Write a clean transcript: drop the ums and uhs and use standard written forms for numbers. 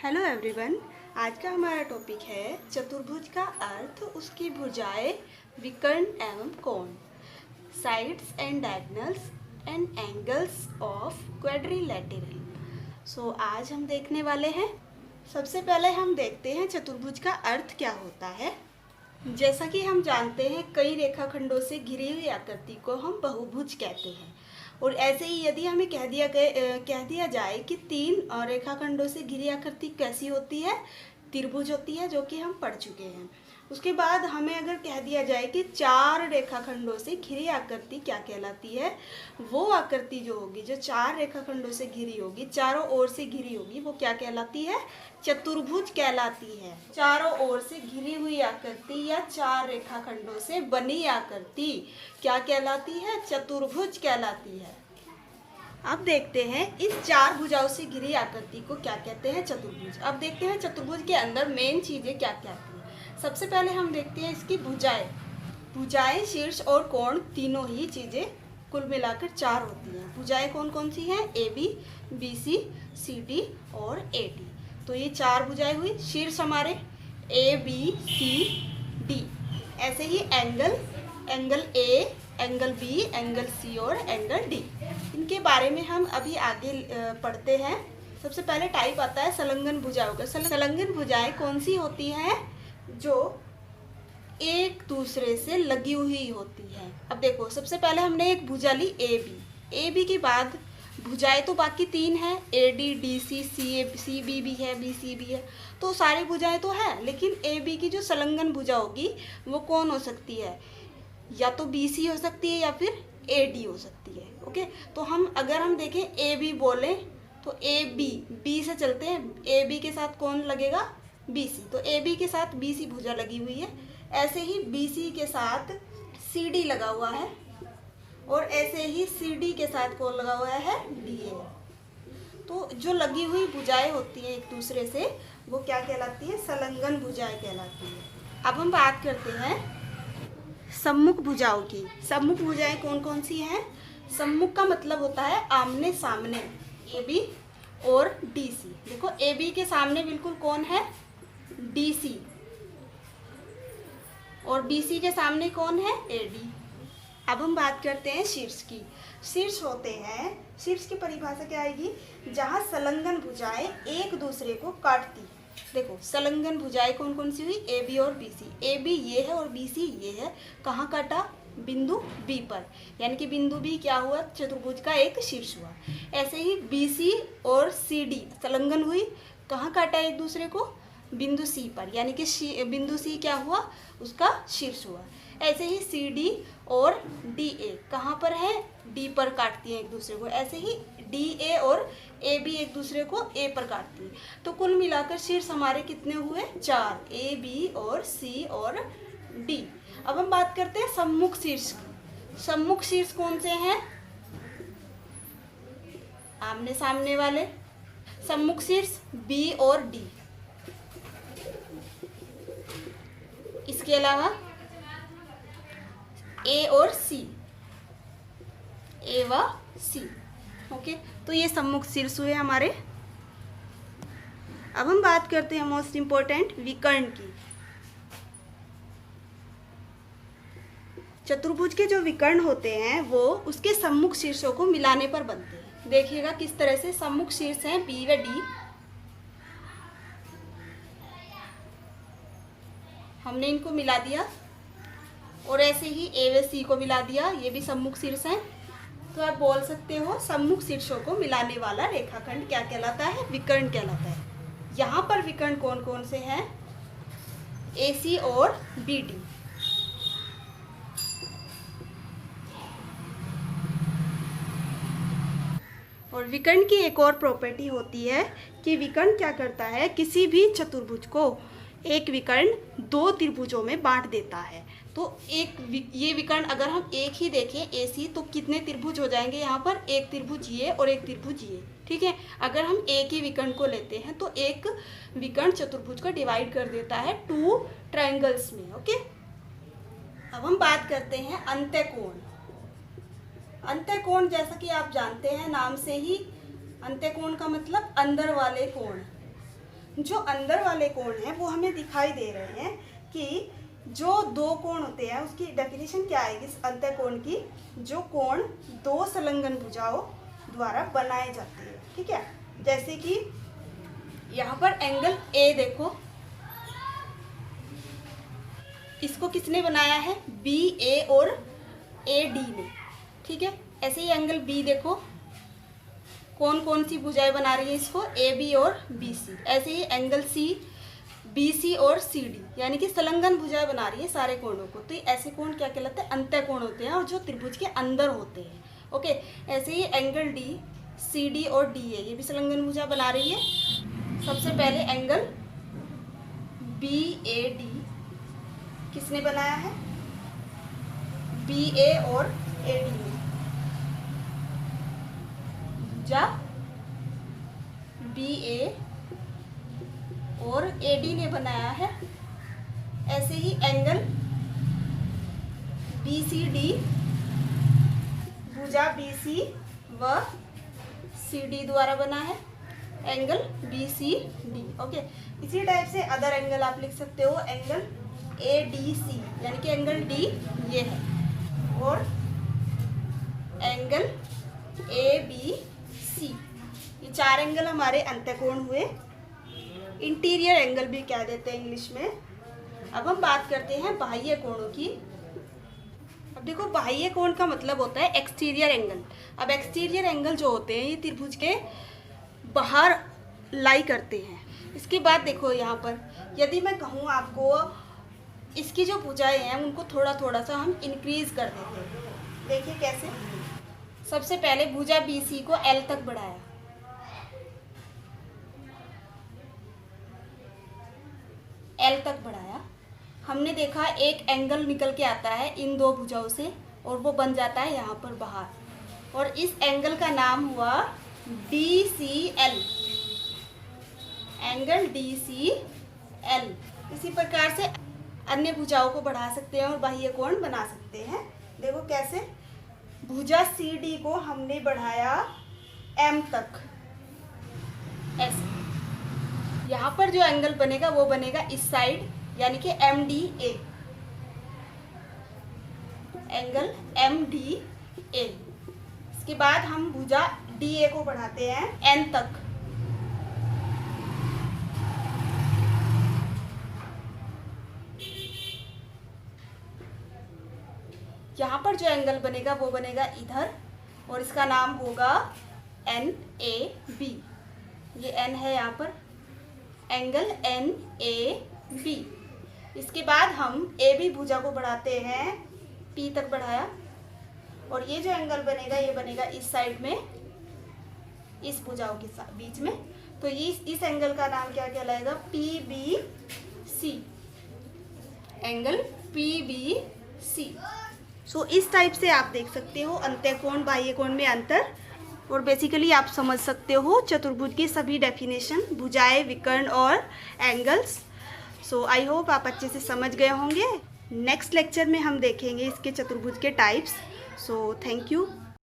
Hello everyone. आज का हमारा टॉपिक है चतुर्भुज का अर्थ, उसकी भुजाएं, विकर्ण एवं कोण, sides and diagonals and angles of quadrilateral. So आज हम देखने वाले हैं। सबसे पहले हम देखते हैं चतुर्भुज का अर्थ क्या होता है। जैसा कि हम जानते हैं, कई रेखाखंडों से घिरी हुई आकृति को हम बहुभुज कहते हैं। और ऐसे ही यदि हमें कह दिया जाए कि तीन रेखाखंडों से घिरी आकृति कैसी होती है, त्रिभुज होती है, जो कि हम पढ़ चुके हैं। उसके बाद हमें अगर कह दिया जाए कि चार रेखाखंडों से घिरी आकृति क्या कहलाती है, वो आकृति जो होगी, जो चार रेखाखंडों से घिरी होगी, चारों ओर से घिरी होगी, वो क्या कहलाती है? चतुर्भुज कहलाती है। चारों ओर से घिरी हुई आकृति या चार रेखाखंडों से बनी आकृति क्या कहलाती है? चतुर्भुज कहलाती है। अब देखते हैं इस चार भुजाओं से घिरी आकृति को क्या कहते हैं? चतुर्भुज। अब देखते हैं चतुर्भुज के अंदर मेन चीजें क्या क्या आती हैं। सबसे पहले हम देखते हैं इसकी भुजाएं। भुजाएं, शीर्ष और कोण, तीनों ही चीजें कुल मिलाकर चार होती हैं। भुजाएं कौन कौन सी हैं? AB, BC, CD और AD। तो ये चार भुजाएं हुई। शीर्ष हमारे ABCD। ऐसे ही angle A, angle B, angle C और एंगल D। इनके बारे में हम अभी आगे पढ़ते हैं। सबसे पहले टाइप आता है संलग्न भुजाओं का। संलग्न भुजाएं कौन सी होती हैं? जो एक दूसरे से लगी हुई होती है। अब देखो, सबसे पहले हमने एक भुजा ली AB के बाद भुजाएं तो बाकी तीन हैं, AD, DC, CB भी है, BC भी है, तो सारी भुजाएं तो है। लेकिन AB की जो संलग्न भुजा होगी वो कौन हो सकती है? या तो BC हो सकती है या फिर AD हो सकती है। ओके, तो अगर हम देखें AB बोले तो B से चलते हैं। AB के साथ कौन लगेगा? BC। तो AB के साथ BC भुजा लगी हुई है। ऐसे ही BC के साथ CD लगा हुआ है और ऐसे ही CD के साथ कौन लगा हुआ है? DA। तो जो लगी हुई भुजाएं होती हैं एक दूसरे से, वो क्या कहलाती है? संलग्न भुजाएं कहलाती है। अब हम बात करते हैं सम्मुख भुजाओं की। सम्मुख भुजाएं कौन कौन सी हैं? सम्मुख का मतलब होता है आमने सामने, AB और DC। देखो, AB के सामने बिल्कुल कौन है? DC। और BC के सामने कौन है? AD। अब हम बात करते हैं शीर्ष की। शीर्ष होते हैं, शीर्ष की परिभाषा क्या आएगी? जहाँ संलग्न भुजाएं एक दूसरे को काटती। देखो, संलग्न भुजाएं कौन कौन सी हुई? AB और BC। AB ये है और BC ये है। कहाँ काटा? बिंदु B पर। यानी कि बिंदु B क्या हुआ? चतुर्भुज का एक शीर्ष हुआ। ऐसे ही BC और CD संलग्न हुई। कहाँ काटा एक दूसरे को? बिंदु C पर। यानी कि बिंदु C क्या हुआ? उसका शीर्ष हुआ। ऐसे ही CD और DA कहाँ पर है? D पर काटती हैं एक दूसरे को। ऐसे ही DA और AB एक दूसरे को A पर काटती है। तो कुल मिलाकर शीर्ष हमारे कितने हुए? चार, A, B और C और D। अब हम बात करते हैं सम्मुख शीर्ष की। सम्मुख शीर्ष कौन से हैं? आमने सामने वाले। सम्मुख शीर्ष B और D। इसके अलावा A और C, A व C। ओके, तो ये सम्मुख शीर्ष हुए हमारे। अब हम बात करते हैं मोस्ट इम्पोर्टेंट विकर्ण की। चतुर्भुज के जो विकर्ण होते हैं वो उसके सम्मुख शीर्षों को मिलाने पर बनते हैं। देखिएगा किस तरह से। सम्मुख शीर्ष हैं B व D। हमने इनको मिला दिया और ऐसे ही A व C को मिला दिया। ये भी सम्मुख शीर्ष हैं। तो आप बोल सकते हो सम्मुख शीर्षों को मिलाने वाला रेखाखंड क्या कहलाता है? विकर्ण कहलाता है। यहाँ पर विकर्ण कौन कौन से हैं? AC और BD। और विकर्ण की एक और प्रॉपर्टी होती है कि विकर्ण क्या करता है? किसी भी चतुर्भुज को एक विकर्ण दो त्रिभुजों में बांट देता है। तो ये विकर्ण अगर हम एक ही देखें AC, तो कितने त्रिभुज हो जाएंगे यहाँ पर? एक त्रिभुज ये और एक त्रिभुज ये। ठीक है, अगर हम एक ही विकर्ण को लेते हैं तो एक विकर्ण चतुर्भुज को डिवाइड कर देता है टू ट्रायंगल्स में। ओके, अब हम बात करते हैं अंत्यकोण। अंत्यकोण जैसा कि आप जानते हैं नाम से ही, अंत्यकोण का मतलब अंदर वाले कोण। जो अंदर वाले कोण हैं वो हमें दिखाई दे रहे हैं कि जो दो कोण होते हैं उसकी डेफिनेशन क्या आएगी इस अंतःकोण की, जो कोण दो संलग्न भुजाओं द्वारा बनाए जाते हैं। ठीक है, जैसे कि यहाँ पर एंगल ए देखो, इसको किसने बनाया है, बी ए और ए डी ने। ठीक है, ऐसे ही एंगल बी देखो, कौन कौन सी भुजाएं बना रही है इसको, ए बी और बी सी। ऐसे ही एंगल सी, बी सी और सी डी, यानी कि संलग्न भुजाएं बना रही है सारे कोणों को। तो ऐसे कोण क्या कहलाते हैं, अंतःकोण होते हैं, और जो त्रिभुज के अंदर होते हैं। ओके, ऐसे ही एंगल डी, सी डी और डी ए, ये भी संलग्न भुजा बना रही है। सबसे पहले एंगल बी ए डी किसने बनाया है, बी ए और ए डी ने। भुजा बी ए और ए डी ने बनाया है। ऐसे ही एंगल बी सी डी, भुजा बी सी व सी डी द्वारा बना है, angle B C D. Okay, इसी टाइप से अदर एंगल आप लिख सकते हो, एंगल ए डी सी, यानी कि एंगल डी ये है, और एंगल ए बी सी, ये चार एंगल हमारे अंतःकोण हुए। इंटीरियर एंगल भी कह देते हैं इंग्लिश में। अब हम बात करते हैं बाह्य कोणों की। अब देखो, बाह्य कोण का मतलब होता है एक्सटीरियर एंगल। अब एक्सटीरियर एंगल जो होते हैं ये त्रिभुज के बाहर लाई करते हैं। इसके बाद देखो यहाँ पर, यदि मैं कहूँ आपको इसकी जो भुजाएं हैं उनको थोड़ा थोड़ा सा हम इंक्रीज कर देते हैं। देखिए कैसे, सबसे पहले भुजा बी सी को एल तक बढ़ाया, एल तक बढ़ाया, हमने देखा एक एंगल निकल के आता है इन दो भुजाओं से, और वो बन जाता है यहाँ पर बाहर, और इस एंगल का नाम हुआ D C L, angle D C L. इसी प्रकार से अन्य भुजाओं को बढ़ा सकते हैं और बाह्य कोण बना सकते हैं। देखो कैसे, भुजा सी डी को हमने बढ़ाया एम तक, ऐसे। यहाँ पर जो एंगल बनेगा वो बनेगा इस साइड, यानी कि M D A, angle M D A. इसके बाद हम भुजा डी ए को बढ़ाते हैं एन तक, यहाँ पर जो एंगल बनेगा वो बनेगा इधर, और इसका नाम होगा एन ए बी। ये एन है यहाँ पर, एंगल एन ए बी। इसके बाद हम ए बी भुजा को बढ़ाते हैं, पी तक बढ़ाया, और ये जो एंगल बनेगा ये बनेगा इस साइड में, इस भुजाओं के बीच में। तो ये इस एंगल का नाम क्या कहलाएगा, P B C, angle P B C. So इस टाइप से आप देख सकते हो अंतःकोण बाह्य कोण में अंतर, और बेसिकली आप समझ सकते हो चतुर्भुज की सभी डेफिनेशन, भुजाएं, विकर्ण और एंगल्स। सो आई होप आप अच्छे से समझ गए होंगे। नेक्स्ट लेक्चर में हम देखेंगे इसके चतुर्भुज के टाइप्स। So thank you.